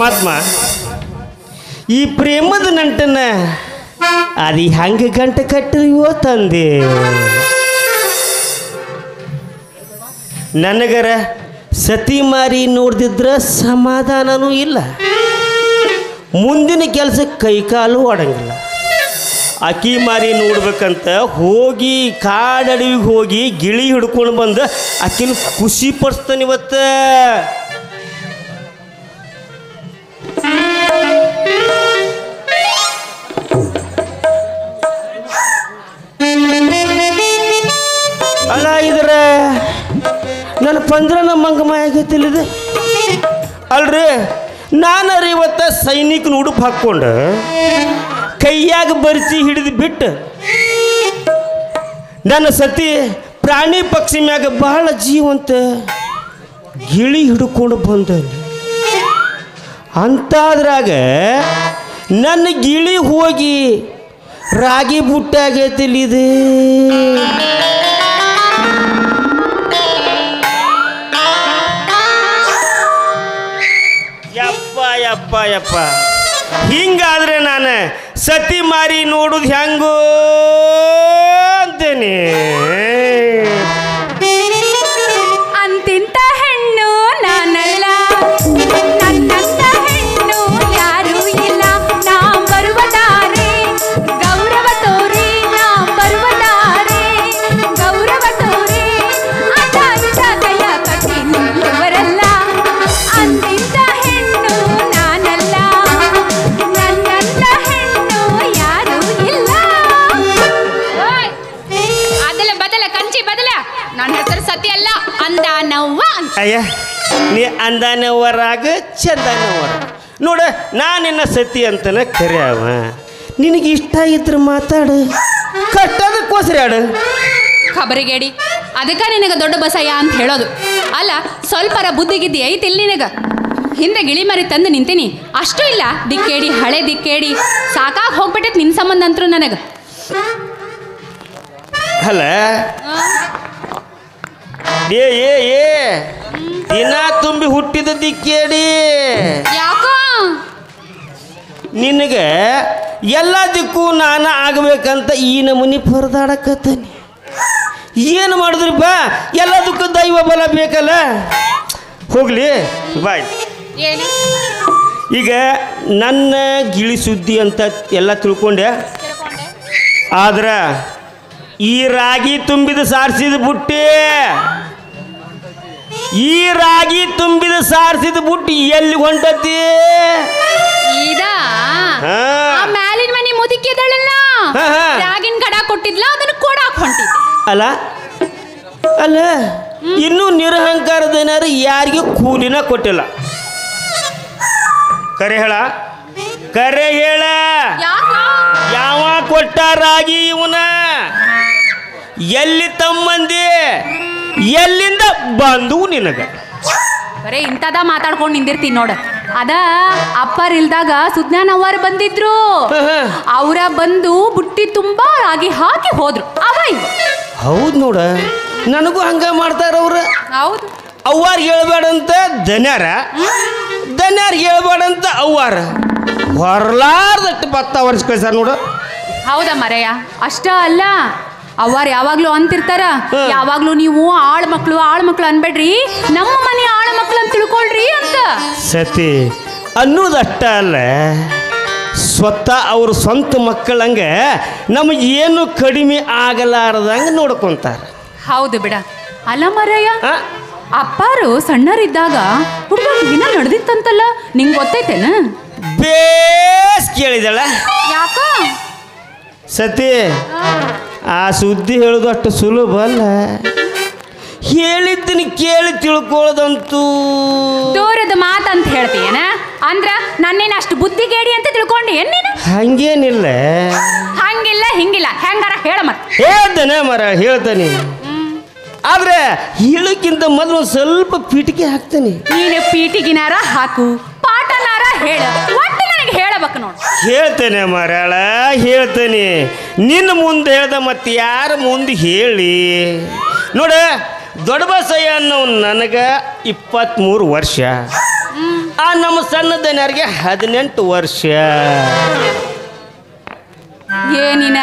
ಪರಮಾತ್ಮ ಈ ಪ್ರೇಮದ ನಂಟನ್ನ ಅದು ಹೆಂಗೆ ಗಂಟೆ ಕಟ್ಟಿವೋ ತಂದೆ ನನಗರ ಸತಿ ಮಾರಿ ನೋಡ್ದಿದ್ರೆ ಸಮಾಧಾನನೂ ಇಲ್ಲ ಮುಂದಿನ ಕೆಲಸ ಕೈಕಾಲು ಓಡಂಗಿಲ್ಲ ಅಕ್ಕಿ ಮಾರಿ ನೋಡ್ಬೇಕಂತ ಹೋಗಿ ಕಾಡಡವಿಗೆ ಹೋಗಿ ಗಿಳಿ ಹಿಡ್ಕೊಂಡು ಬಂದು ಆಕಿನ ಖುಷಿ ಪಡಿಸ್ತಾನೆ ಇವತ್ತು ಅಲ್ಲ ಇದ್ರ ನನ್ನ ಪಂದ್ರ ಮಂಗಮ ಆಗೈತಿಲ್ಲಿದೆ ಅಲ್ರಿ ನಾನರಿ ಇವತ್ತ ಸೈನಿಕನ ಉಡುಪು ಹಾಕ್ಕೊಂಡು ಕೈಯಾಗ ಬರ್ಚಿ ಹಿಡಿದು ಬಿಟ್ಟು ನನ್ನ ಸತಿ ಪ್ರಾಣಿ ಪಕ್ಷಿ ಮ್ಯಾಗ ಬಹಳ ಜೀವಂತ ಗಿಳಿ ಹಿಡ್ಕೊಂಡು ಬಂದ ಅಂತಾದ್ರಾಗ ನನ್ನ ಗಿಳಿ ಹೋಗಿ ರಾಗಿ ಬುಟ್ಟಾಗೈತಿಲ್ಲಿದೆ ಯಪ್ಪ ಯಪ್ಪ ಯಪ್ಪ ಹಿಂಗಾದ್ರೆ ನಾನು ಸತಿ ಮಾರಿ ನೋಡುದು ಹೆಂಗೋ ಅಂತೇನೆ ಅಂತಿಂತ ಹೆಣ್ಣು ನಾನಲ್ಲ ನನ್ನಂತ ಹೆಣ್ಣು ಯಾರೂ ಇಲ್ಲ ನಾ ಬರುವದಾರೆ ಗೌರವ ತೋರಿ ನಾ ಬರುವದಾರೆ ಗೌರವ ತೋರಿ ಅದಾದ ಕೈಯ ಕಟ್ಟಿ ನಿಲ್ಲುವರಲ್ಲ ಅಂತಿಂತ ಹೆಣ್ಣು ನಾನಲ್ಲ ನನ್ನಂತ ಹೆಣ್ಣು ಯಾರೂ ಇಲ್ಲ ಅದಲ್ಲ ಬದಲ ಕಂಚಿ ಬದಲ ನನ್ನ ಹೆಸರು ಸತಿ ಅಲ್ಲ ಅಂದಾನವ್ವ ಅಯ್ಯ ನೀ ಅಂದಾನವರಾಗ ಚಂದಾನವರ ನೋಡ ನಾನಿನ್ನ ಸತಿ ಅಂತನ ಕರ್ಯಾವ ನಿನಗೆ ಇಷ್ಟ ಇದ್ರೆ ಮಾತಾಡು ಕಟ್ಟೋದಕ್ಕೋಸ್ಕರ ಆಡು ಖಬರಿಗೇಡಿ ಅದಕ್ಕೆ ನಿನಗೆ ದೊಡ್ಡ ಬಸಯ್ಯ ಅಂತ ಹೇಳೋದು ಅಲ್ಲ ಸ್ವಲ್ಪರ ಬುದ್ಧಿಗಿದ್ದಿ ಐತಿಲ್ ನಿನಗ ಹಿಂದೆ ಗಿಳಿ ಮರಿ ತಂದು ನಿಂತೀನಿ ಅಷ್ಟು ಇಲ್ಲ ದಿಕ್ಕೇಡಿ ಹಳೆ ದಿಕ್ಕೇಡಿ ಸಾಕಾಗಿ ಹೋಗ್ಬಿಟ್ಟೈತೆ ನಿನ್ನ ಸಂಬಂಧ ಅಂತರೂ ನನಗೆ ಅಲ್ಲ ಏ ಏ ಏ ದಿನ ತುಂಬಿ ಹುಟ್ಟಿದ ದಿಕ್ಕೇಡಿ ಯಾಕೋ ನಿನಗೆ ಎಲ್ಲ ದಿಕ್ಕು ನಾನು ಆಗಬೇಕಂತ ಈ ನಮೂನಿ ಪರದಾಡಕತ್ತಾನೆ ಏನು ಮಾಡಿದ್ರಿಪ್ಪ ಎಲ್ಲದಕ್ಕೂ ದೈವ ಬಲ ಬೇಕಲ್ಲ ಹೋಗ್ಲಿ ಬಾಯ್ ಏನು ಈಗ ನನ್ನ ಗಿಳಿ ಸುದ್ದಿ ಅಂತ ಎಲ್ಲ ತಿಳ್ಕೊಂಡೆ ಆದ್ರೆ ಈ ರಾಗಿ ತುಂಬಿದ ಸಾರಿಸಿದ ಬುಟ್ಟಿ ಈ ರಾಗಿ ತುಂಬಿದ ಸಾರಿಸಿದ ಬುಟ್ಟಿ ಎಲ್ಲಿ ಹೊಂಟತಿ ಇದ ಮ್ಯಾಲಿನ ಮನಿ ಮುದುಕಿದಳಲ್ಲ ರಾಗಿನ ಕಡ ಕೊಟ್ಟಿದ್ಲ ಅದನ್ನ ಕೊಡಾಕ್ ಹೊಂಟಿದ್ದೆ ಅಲ್ಲ ಅಲ್ಲ ಇನ್ನೂ ನಿರಹಂಕಾರದೇನಾರು ಯಾರಿಗೂ ಕೂಲಿನ ಕೊಟ್ಟಿಲ್ಲ ಕರೆ ಹೇಳ ಕರೆ ಹೇಳ ಯಾವ ಕೊಟ್ಟ ರಾಗಿ ಇವನ ಎಲ್ಲಿ ತಮ್ಮಂದಿ ಎಲ್ಲಿಂದ ಬಂದು ನಿನಗ ಬರೇ ಇಂಥದ ಮಾತಾಡ್ಕೊಂಡು ನಿಂದಿರ್ತೀನಿ ನೋಡ ಅದ ಅಪ್ಪರ್ ಇಲ್ದಾಗ ಸುಜ್ಞಾನವ್ವರು ಬಂದಿದ್ರು ಅವರ ಬಂದು ಬುಟ್ಟಿ ತುಂಬಾ ರಾಗಿ ಹಾಕಿ ಹೋದ್ರು ಅವ ಇವ ಹೌದು ನೋಡ ನನಗೂ ಹಂಗ ಮಾಡ್ತಾರ ಅವ್ರ ಹೌದು ಅವ್ವಾರಿಗೆ ಹೇಳ್ಬೇಡಂತ ದನ್ಯಾರ ದನ್ಯಾರಿಗೆ ಹೇಳ್ಬೇಡಂತ ಅವ್ವಾರ ಹೊರಲಾರ್ದಟ್ಟು ಭತ್ತ ವರ್ಷ ಕಳ್ಸಾರ ನೋಡು ಹೌದಾ ಮರೆಯ ಅಷ್ಟ ಅಲ್ಲ ಅವ್ವಾರು ಯಾವಾಗ್ಲೂ ಅಂತಿರ್ತಾರ ಯಾವಾಗ್ಲೂ ನೀವು ಆಳ್ ಮಕ್ಳು ಅನ್ಬೇಡ್ರಿ ನಮ್ಮ ಮನೆ ಆಳ್ ಮಕ್ಳು ಅಂತ ತಿಳ್ಕೊಳ್ರಿ ಅಂತ ಸತಿ ಅನ್ನೋದಷ್ಟ ಅಲ್ಲ ಸ್ವತಃ ಅವ್ರ ಸ್ವಂತ ಮಕ್ಕಳಂಗೆ ನಮಗೇನು ಕಡಿಮೆ ಆಗಲಾರದಂಗೆ ನೋಡ್ಕೊಂತಾರ ಹೌದು ಬಿಡ ಅಲ್ಲ ಮರಯ್ಯ ಅಪ್ಪಾರು ಸಣ್ಣರಿದ್ದಾಗ ಹುಡುಗ ದಿನ ನಡೆದಿತ್ತಂತಲ್ಲ ನಿಂಗೆ ಗೊತ್ತೈತೇನ ಬೇಸ್ ಕೇಳಿದಳ ಯಾಕ ಸತಿ ಆ ಸುದ್ದಿ ಹೇಳೋದು ಅಷ್ಟು ಸುಲಭ ಅಲ್ಲ ಹೇಳಿದ್ದನ್ನು ಕೇಳಿ ತಿಳ್ಕೊಳ್ಳೋದಂತೂ ದೂರದ ಮಾತಂತ ಹೇಳ್ತೀಯನ ಅಂದ್ರ ನನ್ನೇನು ಅಷ್ಟು ಬುದ್ಧಿಗೇಡಿ ಅಂತ ತಿಳ್ಕೊಂಡಿ ಏನ್ ನೀನು ಹಂಗೇನಿಲ್ಲ ಹಂಗಿಲ್ಲ ಹಿಂಗಿಲ್ಲ ಹೆಂಗಾರ ಹೇಳ ಮತ್ತೆ ಹೇಳ್ತಾನೆ ಮರ ಹೇಳ್ತಾನೆ ಆದ್ರೆ ಹೇಳಕ್ಕಿಂತ ಮೊದಲು ಒಂದು ಸ್ವಲ್ಪ ಪೀಟಿಕೆ ಹಾಕ್ತಾನೆ ನೀನು ಪೀಟಿಗಿನಾರ ಹಾಕು ಪಾಠನಾರ ಹೇಳ ಒಟ್ಟು ನನಗೆ ಹೇಳಬೇಕು ನೋಡು ಹೇಳ್ತೇನೆ ಮರಾಳ ಹೇಳ್ತೇನೆ ನಿನ್ನ ಮುಂದೆ ಹೇಳ್ದ ಮತ್ತೆ ಯಾರ ಮುಂದೆ ಹೇಳಿ ನೋಡ ದೊಡ್ಡ ಬಸಯ್ಯ ಅನ್ನೋ ನನಗೆ 23 ವರ್ಷ ನಮ್ಮ ಸಣ್ಣ ದನಿಯರಿಗೆ 18 ವರ್ಷ. ಏನಿನ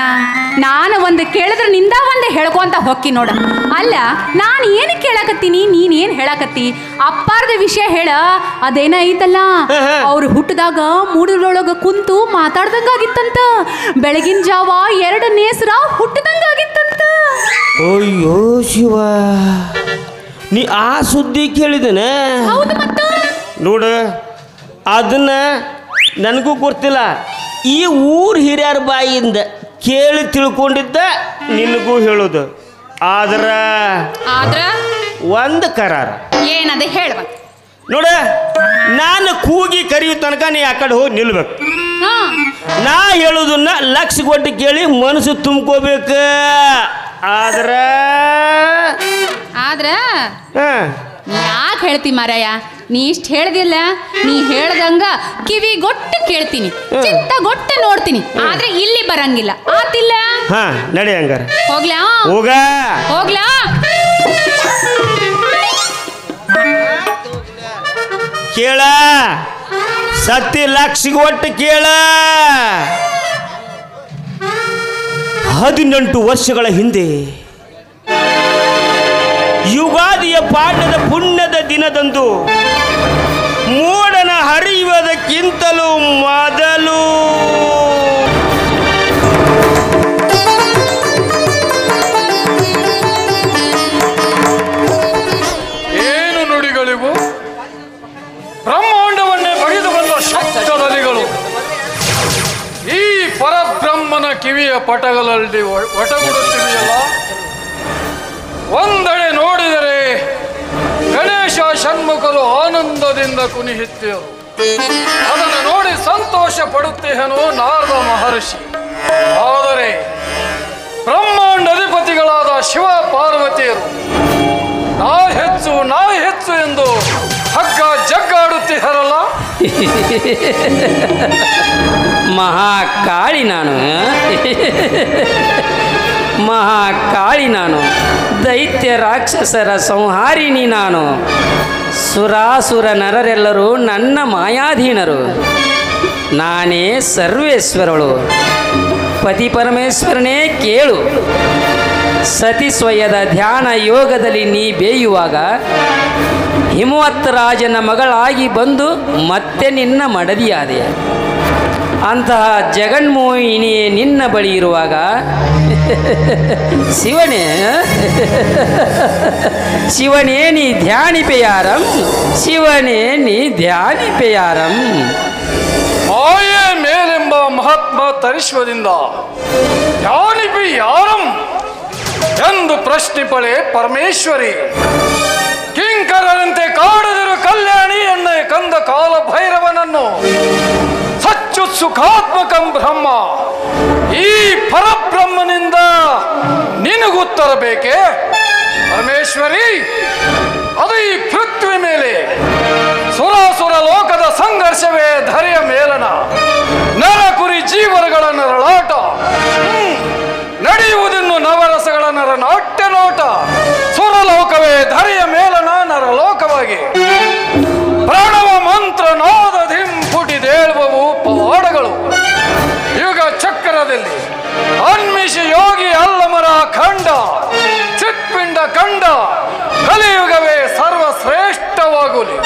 ನಾನು ಒಂದು ಕೇಳಿದ್ರೆ ನಿಂದ ಒಂದು ಹೇಳ್ಕೊಂತ ಹೊಕ್ಕಿ ನೋಡ. ಅಲ್ಲ ನಾನು ಏನು ಕೇಳಕತ್ತೀನಿ, ನೀನೇನು ಹೇಳಕತ್ತಿ? ಅಪ್ಪಾರ್ದ ವಿಷಯ ಹೇಳ. ಅದೇನ ಐತಲ್ಲ, ಅವ್ರು ಹುಟ್ಟಿದಾಗ ಮೂಡಲೊಳಗ ಕುಂತು ಮಾತಾಡ್ದಂಗಾಗಿತ್ತಂತ. ಬೆಳಗಿನ ಜಾವ 2 ನೇಸರ ಹುಟ್ಟಿದಂಗಾಗಿತ್ತಂತ. ಅಯ್ಯೋ ಶಿವ, ನೀ ಆ ಸುದ್ದಿ ಕೇಳಿದನೆ? ಹೌದು. ಮತ್ತ ನೋಡು, ಅದನ್ನ ನನಗೂ ಗೊತ್ತಿಲ್ಲ. ಈ ಊರು ಹಿರಿಯರ ಬಾಯಿಯಿಂದ ಕೇಳಿ ತಿಳ್ಕೊಂಡಿದ್ದ ನಿನಗೂ ಹೇಳೋದು. ಆದ್ರ ಒಂದು ಕರಾರ ಏನದೆ ಹೇಳುವ. ನೋಡ, ನಾನು ಕೂಗಿ ಕರೆಯೋ ತನಕ ನೀ ಆ ಕಡೆ ಹೋಗಿ ನಿಲ್ಬೇಕು. ನಾ ಹೇಳೋದನ್ನ ಲಕ್ಷ ಕೊಟ್ಟು ಕೇಳಿ ಮನಸ್ಸು ತುಂಬ್ಕೋಬೇಕು. ಆದ್ರ ನೀ ಯಾಕೆ ಹೇಳ್ತಿ ಮಾರಾಯ? ನೀ ಇಷ್ಟು ಹೇಳ್ದಿಲ್ಲ, ನೀ ಹೇಳ್ದಂಗ ಕಿವಿಗೊಟ್ಟು ಕೇಳ್ತೀನಿ, ಚಿತ್ತಗೊಟ್ಟು ನೋಡ್ತೀನಿ, ಆದ್ರೆ ಇಲ್ಲಿ ಬರಂಗಿಲ್ಲ. ಆತಿಲ್ಲ? ನಡಿ ಹಂಗಾರ. ಹೋಗ್ಲಾ? ಹೋಗ್ಲಾ? ಕೇಳ, ಸತ್ತಿ ಲಕ್ಷಗೊಟ್ಟು ಕೇಳ. 18 ವರ್ಷಗಳ ಹಿಂದೆ ಯುಗಾದಿಯ ಪಾಠದ ಪುಣ್ಯದ ದಿನದಂದು ಮೋಡನ ಹರಿಯುವುದಕ್ಕಿಂತಲೂ ಮೊದಲು ಏನು ನುಡಿಗಳಿವು? ಬ್ರಹ್ಮಾಂಡವನ್ನೇ ಬಗೆದು ಬಂದ ಶಬ್ದದಲಿಗಳು ಈ ಪರಬ್ರಹ್ಮನ ಕಿವಿಯ ಪಟಗಳಲ್ಲಿ ಒಟಗುಡುತ್ತಿವೆಯಲ್ಲ. ಒಂದೆಡೆ ನೋಡಿದರೆ ಗಣೇಶ ಷಣ್ಮುಖರು ಆನಂದದಿಂದ ಕುಣಿಯುತ್ತಿರು. ಅದನ್ನು ನೋಡಿ ಸಂತೋಷ ಪಡುತ್ತೇನೋ ನಾರದ ಮಹರ್ಷಿ. ಆದರೆ ಬ್ರಹ್ಮಾಂಡಾಧಿಪತಿಗಳಾದ ಶಿವ ಪಾರ್ವತಿಯರು ನಾ ಹೆಚ್ಚು ಎಂದು ಹಗ್ಗ ಜಗ್ಗಾಡುತ್ತಿರಲ್ಲ. ಮಹಾಕಾಳಿ ನಾನು, ದೈತ್ಯ ರಾಕ್ಷಸರ ಸಂಹಾರಿಣಿ ನಾನು. ಸುರಾಸುರ ನರರೆಲ್ಲರೂ ನನ್ನ ಮಾಯಾಧೀನರು. ನಾನೇ ಸರ್ವೇಶ್ವರಳು. ಪತಿ ಪರಮೇಶ್ವರನೇ ಕೇಳು. ಸತಿಸ್ವಯದ ಧ್ಯಾನ ಯೋಗದಲ್ಲಿ ನೀ ಬೇಯುವಾಗ ಹಿಮವತ್ ರಾಜನ ಮಗಳಾಗಿ ಬಂದು ಮತ್ತೆ ನಿನ್ನ ಮಡದಿಯಾದೆ. ಅಂತಹ ಜಗನ್ಮೋಹಿನಿಯೇ ನಿನ್ನ ಬಳಿ ಇರುವಾಗ ಶಿವನೇ ನೀ ಧ್ಯಾನಿಪೆಯಾರಂ, ಶಿವನೇ ನೀ ಧ್ಯಾನಿಪೆಯಾರಂ. ಮಾಯೆ ಮೇಲೆಂಬ ಮಹಾತ್ಮ ತರಿಶ್ವದಿಂದ ಧ್ಯಾನಿಪಿ ಯಾರಂ ಎಂದು ಪ್ರಶ್ನಿಪಳೆ ಪರಮೇಶ್ವರಿ. ಕಿಂಕರರಂತೆ ಕಾಡದಿರು ಕಲ್ಯಾಣಿ ಎನ್ನ ಕಂದ ಕಾಲ ಭೈರವನನ್ನು ಸಚ್ಚು ಸುಖಾತ್ಮಕಂ ಬ್ರಹ್ಮ. ಈ ಪರಬ್ರಹ್ಮನಿಂದ ನಿನಗುತ್ತರ ಬೇಕೆ ಪರಮೇಶ್ವರಿ? ಅದು ಈ ಪೃಥ್ವಿ ಮೇಲೆ ಸುರಾಸುರ ಲೋಕದ ಸಂಘರ್ಷವೇ ಧರೆಯ ಮೇಲನ ನರ ಕುರಿ ಜೀವನಗಳ ನರಳಾಟ. ನಡೆಯುವುದನ್ನು ನವರಸಗಳ ನರ ನಾಟ್ಯ ನೋಟ. ಸುರಲೋಕವೇ ಧರೆಯ ಮೇಲನ ನರಲೋಕವಾಗಿ ಪ್ರಣವ ಮಂತ್ರ ನಾದ ಧಿಂಪುಟಿದೇಳುವವು ಪವಾಡಗಳು. ಯುಗ ಚಕ್ರದಲ್ಲಿ ಅನ್ಮಿಷ ಯೋಗಿ ಅಲ್ಲಮರ ಖಂಡ ಚಿತ್ಪಿಂಡ ಕಂಡ ಕಲಿಯುಗವೇ ಸರ್ವಶ್ರೇಷ್ಠವಾಗುಲಿ.